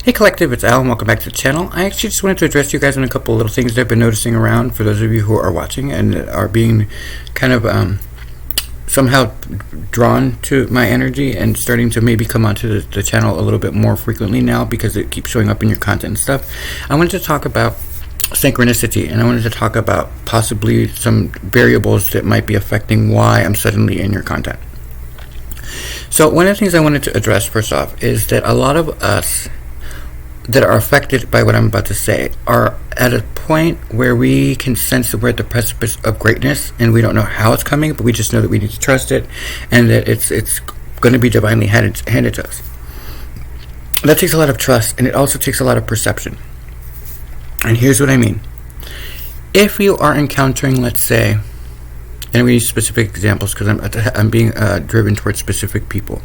Hey Collective, it's Al and welcome back to the channel. I actually just wanted to address you guys on a couple of little things that I've been noticing around for those of you who are watching and are being kind of somehow drawn to my energy and starting to maybe come onto the channel a little bit more frequently now because it keeps showing up in your content and stuff. I wanted to talk about synchronicity, and I wanted to talk about possibly some variables that might be affecting why I'm suddenly in your content. So one of the things I wanted to address first off is that a lot of us that are affected by what I'm about to say are at a point where we can sense that we're at the precipice of greatness, and we don't know how it's coming, but we just know that we need to trust it and that it's going to be divinely handed to us. That takes a lot of trust, and it also takes a lot of perception. And here's what I mean. If you are encountering, let's say, and I'm going to use specific examples because I'm being driven towards specific people.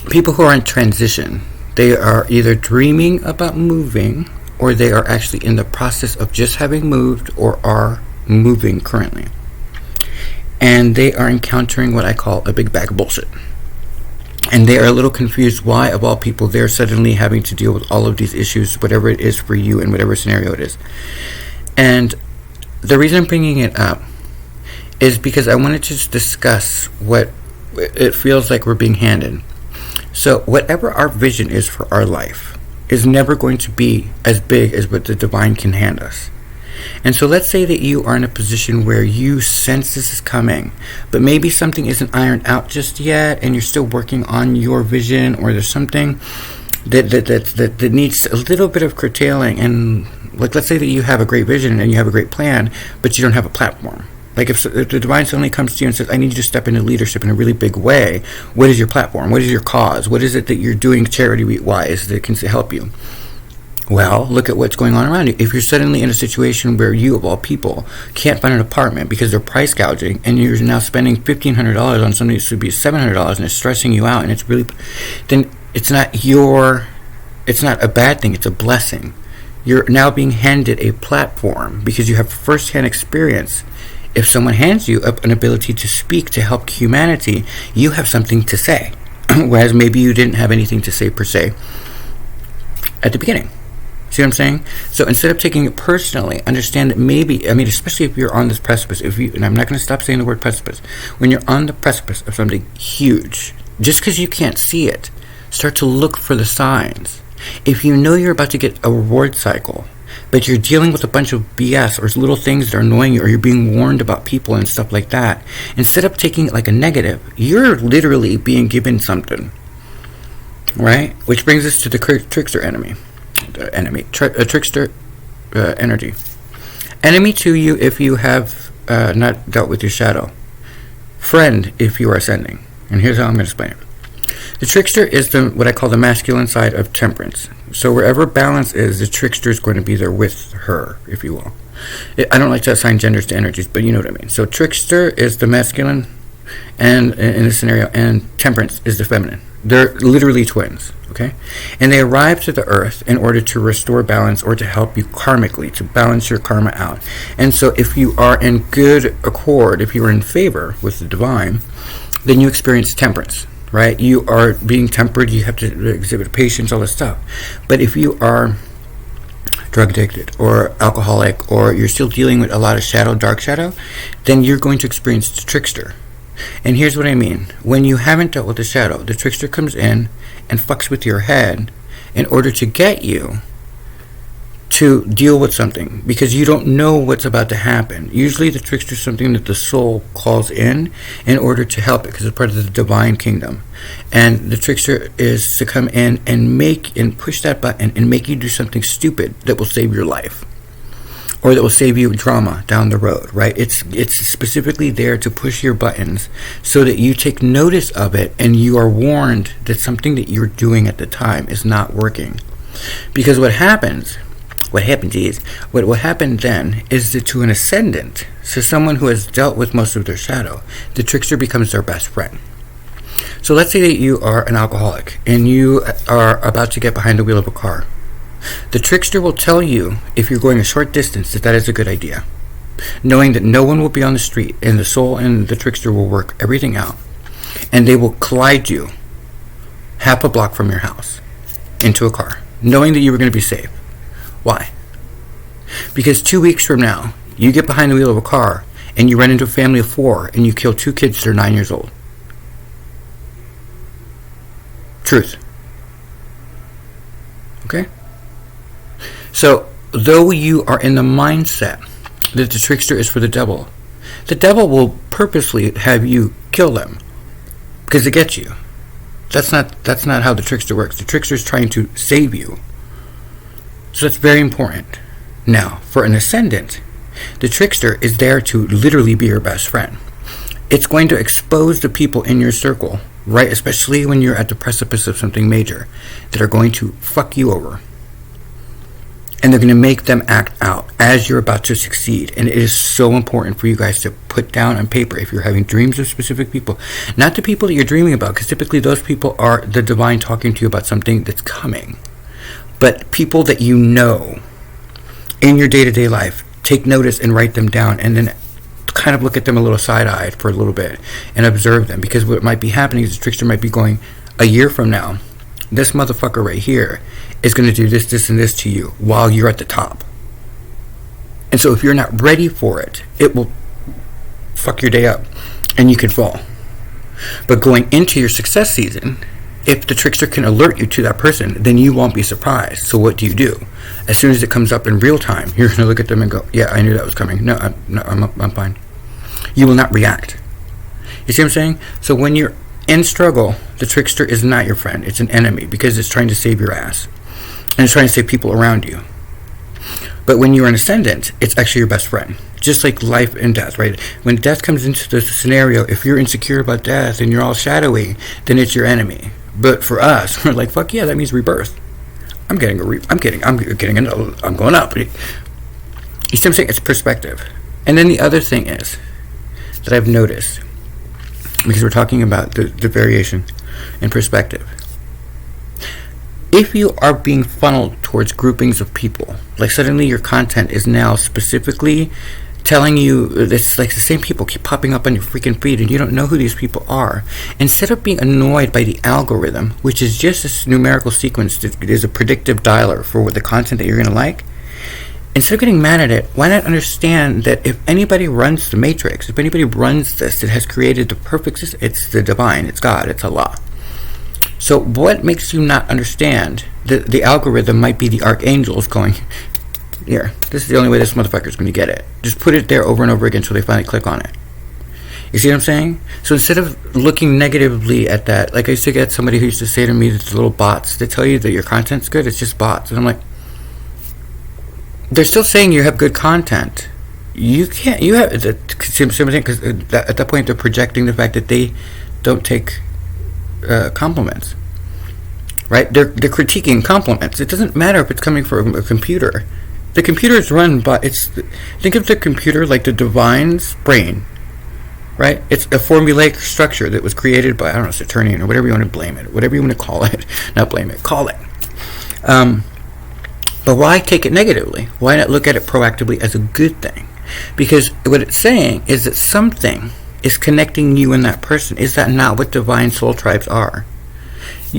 People who are in transition, they are either dreaming about moving or they are actually in the process of just having moved or are moving currently. And they are encountering what I call a big bag of bullshit. And they are a little confused why, of all people, they're suddenly having to deal with all of these issues, whatever it is for you in whatever scenario it is. And the reason I'm bringing it up is because I wanted to just discuss what it feels like we're being handed. So whatever our vision is for our life is never going to be as big as what the divine can hand us. And so let's say that you are in a position where you sense this is coming, but maybe something isn't ironed out just yet and you're still working on your vision, or there's something that needs a little bit of curtailing. And like, let's say that you have a great vision and you have a great plan, but you don't have a platform. Like if the divine suddenly comes to you and says, I need you to step into leadership in a really big way, what is your platform? What is your cause? What is it that you're doing charity-wise that can help you? Well, look at what's going on around you. If you're suddenly in a situation where you, of all people, can't find an apartment because they're price gouging, and you're now spending $1,500 on something that should be $700 and it's stressing you out, and it's really, then it's not a bad thing, it's a blessing. You're now being handed a platform because you have first-hand experience. If someone hands you an ability to speak to help humanity, you have something to say, whereas maybe you didn't have anything to say per se at the beginning. See what I'm saying? So instead of taking it personally, understand that maybe, especially if you're on this precipice, and I'm not going to stop saying the word precipice, when you're on the precipice of something huge, just because you can't see it, start to look for the signs. If you know you're about to get a reward cycle, but you're dealing with a bunch of BS or little things that are annoying you, or you're being warned about people and stuff like that, instead of taking it like a negative, you're literally being given something, right? Which brings us to the trickster trickster energy. Enemy to you if you have not dealt with your shadow. Friend if you are ascending. And here's how I'm going to explain it. The trickster is what I call the masculine side of temperance. So wherever balance is, the trickster is going to be there with her, if you will. I don't like to assign genders to energies, but you know what I mean. So trickster is the masculine, and in this scenario, and temperance is the feminine. They're literally twins, okay? And they arrive to the earth in order to restore balance or to help you karmically, to balance your karma out. And so if you are in good accord, if you are in favor with the divine, then you experience temperance. Right? You are being tempered, you have to exhibit patience, all this stuff. But if you are drug addicted or alcoholic, or you're still dealing with a lot of shadow, dark shadow, then you're going to experience the trickster. And here's what I mean. When you haven't dealt with the shadow, the trickster comes in and fucks with your head in order to get you to deal with something, because you don't know what's about to happen. Usually the trickster is something that the soul calls in order to help it, because it's part of the divine kingdom. And the trickster is to come in and push that button and make you do something stupid that will save your life, or that will save you drama down the road, right? It's specifically there to push your buttons so that you take notice of it and you are warned that something that you're doing at the time is not working. Because what happen then is that to an ascendant, so someone who has dealt with most of their shadow, the trickster becomes their best friend. So let's say that you are an alcoholic and you are about to get behind the wheel of a car. The trickster will tell you, if you're going a short distance, that is a good idea, knowing that no one will be on the street, and the soul and the trickster will work everything out, and they will collide you half a block from your house into a car, knowing that you were going to be safe. Why? Because 2 weeks from now, you get behind the wheel of a car and you run into a family of 4 and you kill 2 kids that are 9 years old. Truth. Okay? So, though you are in the mindset that the trickster is for the devil will purposely have you kill them because it gets you. That's not how the trickster works. The trickster is trying to save you. So that's very important. Now, for an ascendant, the trickster is there to literally be your best friend. It's going to expose the people in your circle, right? Especially when you're at the precipice of something major, that are going to fuck you over. And they're going to make them act out as you're about to succeed. And it is so important for you guys to put down on paper if you're having dreams of specific people. Not the people that you're dreaming about, because typically those people are the divine talking to you about something that's coming. But people that you know in your day-to-day life, take notice and write them down, and then kind of look at them a little side-eyed for a little bit and observe them. Because what might be happening is the trickster might be going, a year from now, this motherfucker right here is going to do this, this, and this to you while you're at the top. And so if you're not ready for it, it will fuck your day up and you can fall. But going into your success season, if the trickster can alert you to that person, then you won't be surprised. So what do? As soon as it comes up in real time, you're going to look at them and go, yeah, I knew that was coming. No, I'm fine. You will not react. You see what I'm saying? So when you're in struggle, the trickster is not your friend. It's an enemy because it's trying to save your ass. And it's trying to save people around you. But when you're an ascendant, it's actually your best friend. Just like life and death, right? When death comes into the scenario, if you're insecure about death and you're all shadowy, then it's your enemy. But for us, we're like, fuck yeah, that means rebirth. I'm going up. You see what I'm saying? It's perspective. And then the other thing is that I've noticed, because we're talking about the variation in perspective. If you are being funneled towards groupings of people, like suddenly your content is now specifically telling you, it's like the same people keep popping up on your freaking feed and you don't know who these people are. Instead of being annoyed by the algorithm, which is just a numerical sequence that is a predictive dialer for the content that you're going to like, instead of getting mad at it, why not understand that if anybody runs the matrix, if anybody runs this, it has created the perfect system. It's the divine, it's God, it's Allah. So what makes you not understand that the algorithm might be the archangels going, here, this is the only way this motherfucker's going to get it. Just put it there over and over again until they finally click on it. You see what I'm saying? So instead of looking negatively at that, like I used to get somebody who used to say to me, the little bots that tell you that your content's good, it's just bots. And I'm like, they're still saying you have good content. You can't, you have, because at that point they're projecting the fact that they don't take compliments. Right? They're critiquing compliments. It doesn't matter if it's coming from a computer. The computer is run by, think of the computer like the divine's brain, right? It's a formulaic structure that was created by, I don't know, Saturnian or whatever you want to blame it, whatever you want to call it, not blame it, call it. But why take it negatively? Why not look at it proactively as a good thing? Because what it's saying is that something is connecting you and that person. Is that not what divine soul tribes are?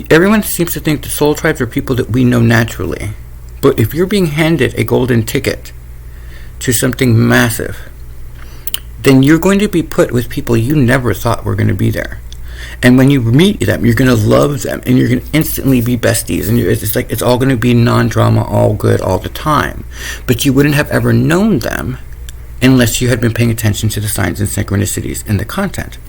Everyone seems to think that soul tribes are people that we know naturally. But if you're being handed a golden ticket to something massive, then you're going to be put with people you never thought were going to be there. And when you meet them, you're going to love them, and you're going to instantly be besties. And it's like it's all going to be non-drama, all good, all the time. But you wouldn't have ever known them unless you had been paying attention to the signs and synchronicities in the content.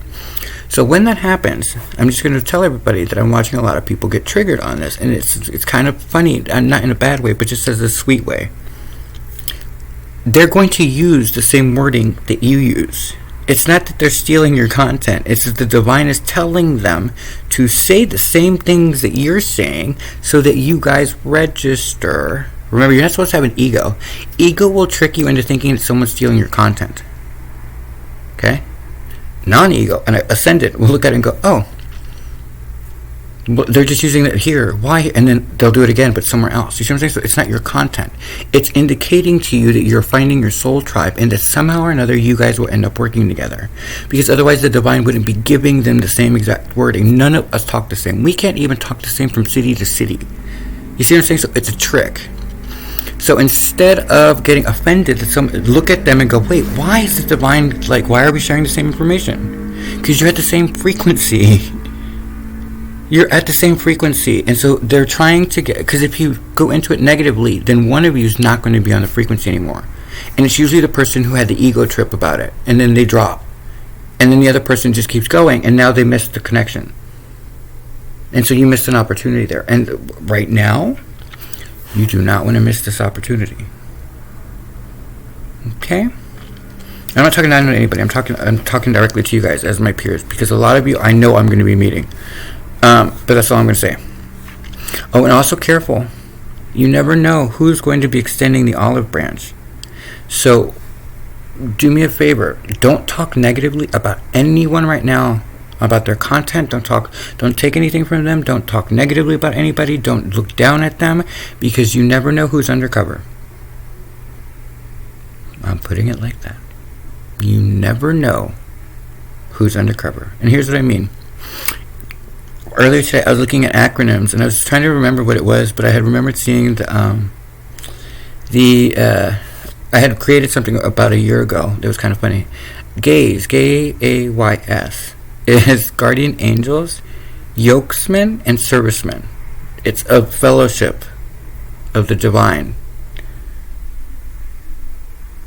So when that happens, I'm just going to tell everybody that I'm watching a lot of people get triggered on this, and it's kind of funny, not in a bad way, but just as a sweet way. They're going to use the same wording that you use. It's not that they're stealing your content. It's that the divine is telling them to say the same things that you're saying so that you guys register. Remember, you're not supposed to have an ego. Ego will trick you into thinking that someone's stealing your content. Okay? Non-ego and ascendant will look at it and go, oh, Well, they're just using it here. Why? And then they'll do it again, but somewhere else. You see what I'm saying? So it's not your content. It's indicating to you that you're finding your soul tribe, and that somehow or another you guys will end up working together. Because otherwise the divine wouldn't be giving them the same exact wording. None of us talk the same. We can't even talk the same from city to city. You see what I'm saying? So it's a trick. So instead of getting offended, look at them and go, wait, why is the divine, like, why are we sharing the same information? Because you're at the same frequency. You're at the same frequency. And so they're trying to get, because if you go into it negatively, then one of you is not going to be on the frequency anymore. And it's usually the person who had the ego trip about it. And then they drop. And then the other person just keeps going. And now they miss the connection. And so you missed an opportunity there. And right now, you do not want to miss this opportunity. Okay? I'm not talking down to anybody. I'm talking directly to you guys as my peers. Because a lot of you, I know I'm going to be meeting. But that's all I'm going to say. Oh, and also careful. You never know who's going to be extending the olive branch. So, do me a favor. Don't talk negatively about anyone right now, about their content. Don't take anything from them. Don't talk negatively about anybody. Don't look down at them, because you never know who's undercover. I'm putting it like that. You never know who's undercover. And here's what I mean. Earlier today, I was looking at acronyms, and I was trying to remember what it was, but I had remembered seeing I had created something about a year ago that was kind of funny. GAYS, G-A-Y-S, is guardian angels, yokesmen, and servicemen. It's a fellowship of the divine.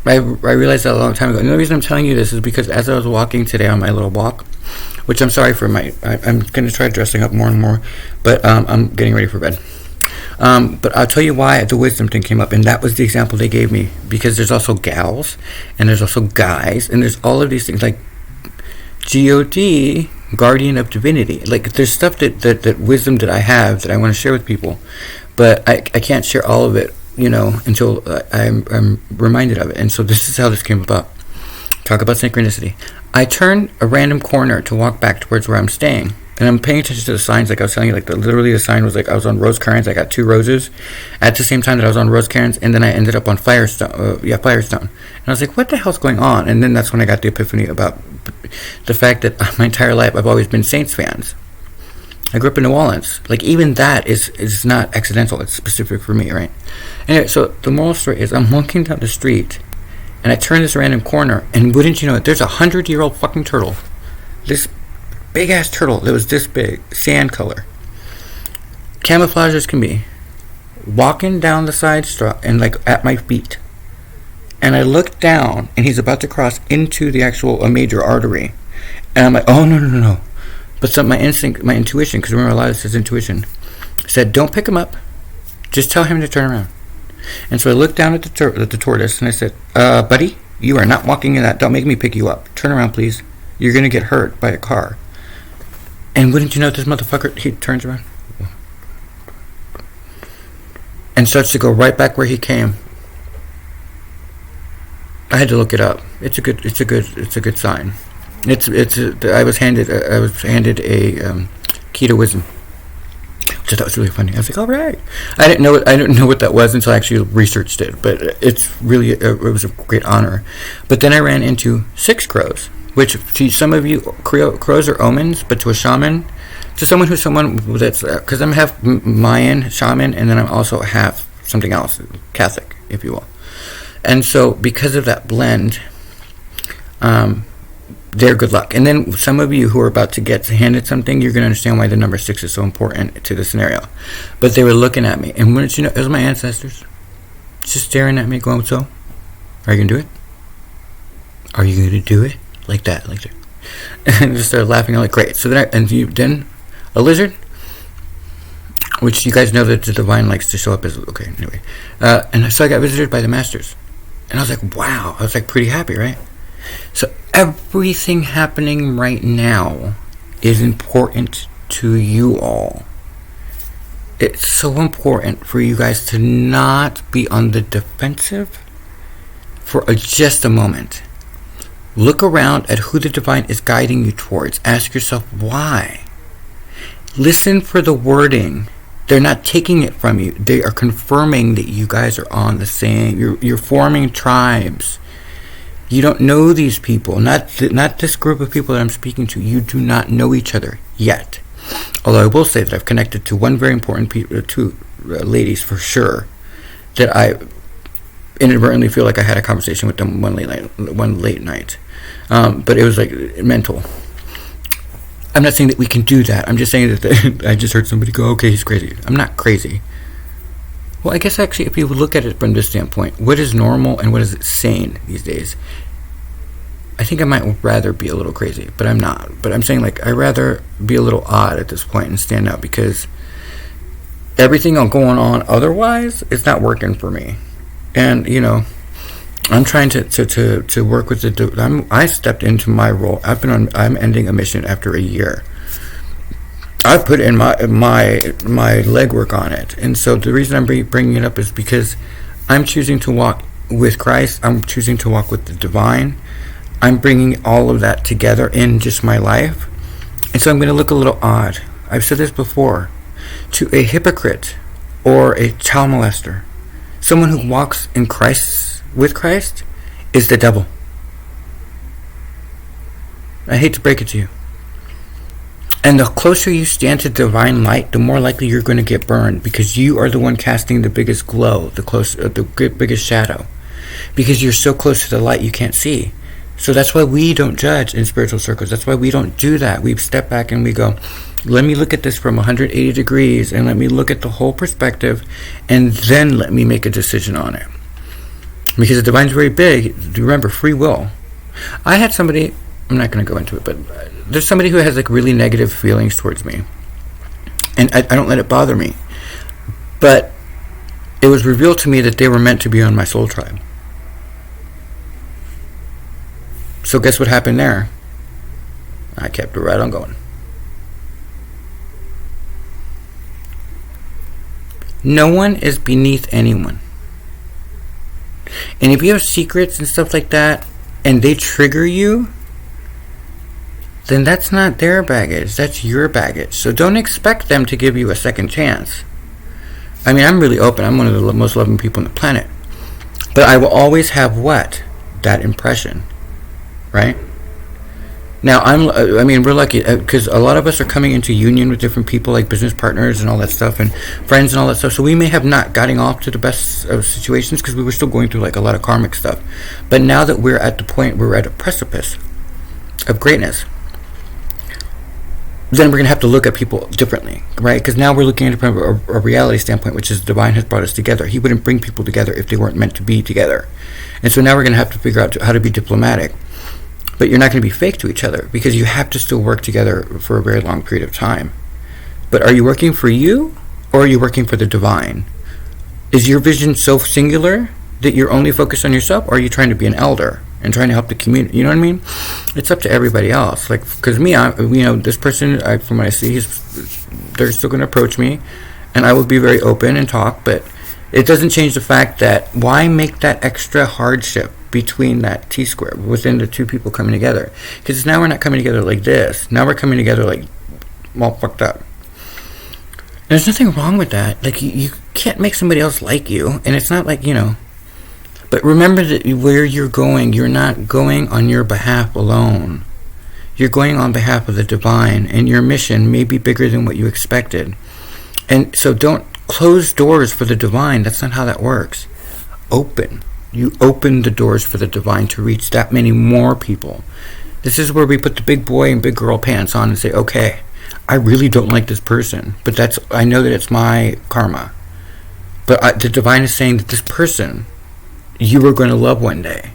I realized that a long time ago. And the reason I'm telling you this is because as I was walking today on my little walk, which I'm sorry for I'm going to try dressing up more and more, but I'm getting ready for bed. But I'll tell you why the wisdom thing came up, and that was the example they gave me, because there's also gals, and there's also guys, and there's all of these things, like G-O-D, guardian of divinity. Like, there's stuff that wisdom that I have that I want to share with people, but I can't share all of it, until I'm reminded of it. And so this is how this came about. Talk about synchronicity. I turned a random corner to walk back towards where I'm staying, and I'm paying attention to the signs, like I was telling you. Like, literally the sign was like, I was on rose currants. I got 2 roses at the same time that I was on rose currants, and then I ended up on Firestone. And I was like, what the hell's going on? And then that's when I got the epiphany about the fact that my entire life I've always been Saints fans. I grew up in New Orleans. Like, even that is not accidental. It's specific for me, right? Anyway, so the moral story is, I'm walking down the street, and I turn this random corner, and wouldn't you know it, there's a 100-year-old fucking turtle. This big-ass turtle that was this big, sand color, camouflage as can be, walking down the side street and, like, at my feet. And I look down, and he's about to cross into the actual major artery. And I'm like, oh, no. But my intuition, because remember, a lot of this is intuition, said, don't pick him up. Just tell him to turn around. And so I looked down at the tortoise, and I said, buddy, you are not walking in that. Don't make me pick you up. Turn around, please. You're going to get hurt by a car. And wouldn't you know, this motherfucker, he turns around and starts to go right back where he came. I had to look it up. It's a good sign. I was handed a key to wisdom, which I thought was really funny. I was like, all right. I didn't know what that was until I actually researched it. But it's really it was a great honor. But then I ran into 6 crows, which to some of you, crows are omens, but to a shaman, to someone that's because I'm half Mayan shaman, and then I'm also half something else, Catholic, if you will. And so because of that blend, they're good luck. And then some of you who are about to get handed something, you're going to understand why the number 6 is so important to the scenario. But they were looking at me, and wouldn't you know, it was my ancestors just staring at me, going, so, are you going to do it? Are you going to do it? Like that. And just started laughing. I'm like, great. So then a lizard, which you guys know that the divine likes to show up as, okay, anyway. And so I got visited by the masters. And I was like, wow. I was like pretty happy, right? So everything happening right now is important to you all. It's so important for you guys to not be on the defensive for just a moment. Look around at who the divine is guiding you towards. Ask yourself why. Listen for the wording. They're not taking it from you. They are confirming that you guys are on the same. You're forming tribes. You don't know these people. Not this group of people that I'm speaking to. You do not know each other yet. Although I will say that I've connected to one very important two ladies for sure, that I inadvertently feel like I had a conversation with them one late night. But it was like mental. I'm not saying that we can do that. I'm just saying that I just heard somebody go, okay, he's crazy. I'm not crazy. Well, I guess actually if you look at it from this standpoint, what is normal and what is sane these days? I think I might rather be a little crazy, but I'm not. But I'm saying, like, I'd rather be a little odd at this point and stand out, because everything going on otherwise is not working for me. And, I'm trying to work with I stepped into my role. I'm ending a mission after a year. I put in my legwork on it. And so the reason I'm bringing it up is because I'm choosing to walk with Christ. I'm choosing to walk with the divine. I'm bringing all of that together in just my life. And so I'm going to look a little odd. I've said this before. To a hypocrite or a child molester, someone who walks in Christ, with Christ, is the devil. I hate to break it to you. And the closer you stand to divine light, the more likely you're going to get burned, because you are the one casting the biggest glow, the biggest shadow, because you're so close to the light you can't see. So that's why we don't judge in spiritual circles. That's why we don't do that. We step back and we go, let me look at this from 180 degrees, and let me look at the whole perspective, and then let me make a decision on it. Because the divine's very big. Remember, free will. I had somebody, I'm not going to go into it, but there's somebody who has like really negative feelings towards me. And I don't let it bother me. But it was revealed to me that they were meant to be on my soul tribe. So guess what happened there? I kept it right on going. No one is beneath anyone. And if you have secrets and stuff like that, and they trigger you, then that's not their baggage, that's your baggage. So don't expect them to give you a second chance. I mean, I'm really open. I'm one of the most loving people on the planet. But I will always have what? That impression. Right? Now, we're lucky because a lot of us are coming into union with different people, like business partners and all that stuff, and friends and all that stuff. So we may have not gotten off to the best of situations because we were still going through like a lot of karmic stuff. But now that we're at the point where we're at a precipice of greatness, then we're going to have to look at people differently, right? Because now we're looking at it from a reality standpoint, which is the divine has brought us together. He wouldn't bring people together if they weren't meant to be together. And so now we're going to have to figure out how to be diplomatic. But you're not going to be fake to each other, because you have to still work together for a very long period of time. But are you working for you, or are you working for the divine? Is your vision so singular that you're only focused on yourself, or are you trying to be an elder and trying to help the community? You know what I mean? It's up to everybody else. Like, because me, this person, from what I see, they're still going to approach me, and I will be very open and talk, but it doesn't change the fact that why make that extra hardship between that T-square within the two people coming together? Because now we're not coming together like this. Now we're coming together like all fucked up. And there's nothing wrong with that. Like, you can't make somebody else like you, and it's not like, but remember that where you're going, you're not going on your behalf alone. You're going on behalf of the divine, and your mission may be bigger than what you expected. And so don't close doors for the divine. That's not how that works. Open. You open the doors for the divine to reach that many more people. This is where we put the big boy and big girl pants on and say, okay, I really don't like this person, but I know that it's my karma. But the divine is saying that this person, you are going to love one day,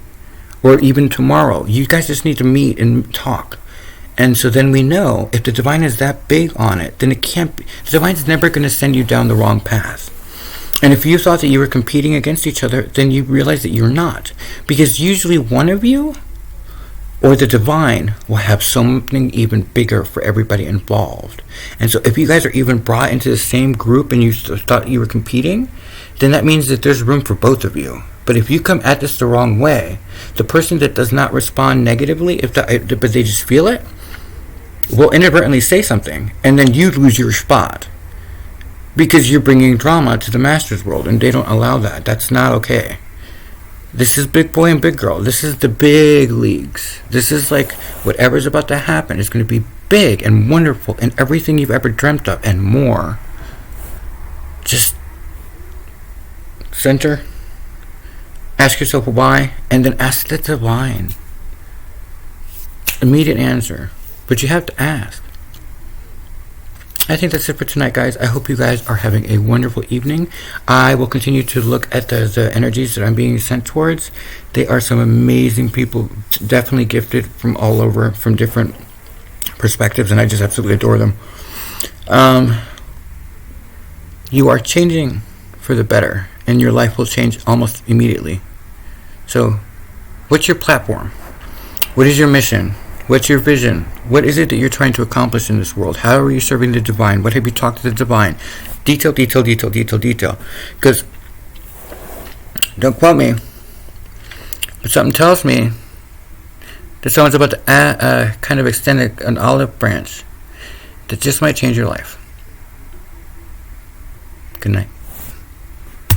or even tomorrow. You guys just need to meet and talk. And so then we know if the divine is that big on it, then it can't be. The divine's never going to send you down the wrong path. And if you thought that you were competing against each other, then you realize that you're not. Because usually one of you or the divine will have something even bigger for everybody involved. And so if you guys are even brought into the same group and you thought you were competing, then that means that there's room for both of you. But if you come at this the wrong way, the person that does not respond negatively, but they just feel it, will inadvertently say something, and then you lose your spot because you're bringing drama to the master's world, and they don't allow that. That's not okay. This is big boy and big girl. This is the big leagues. This is like whatever's about to happen is going to be big and wonderful and everything you've ever dreamt of and more. Just center, ask yourself why, and then ask the divine. Immediate answer, but you have to ask. I think that's it for tonight, guys. I hope you guys are having a wonderful evening. I will continue to look at the energies that I'm being sent towards. They are some amazing people, definitely gifted from all over, from different perspectives, and I just absolutely adore them. You are changing for the better, and your life will change almost immediately. So, what's your platform? What is your mission? What's your vision? What is it that you're trying to accomplish in this world? How are you serving the divine? What have you talked to the divine? Detail, detail, detail, detail, detail. Because, don't quote me, but something tells me that someone's about to kind of extend an olive branch that just might change your life. Good night.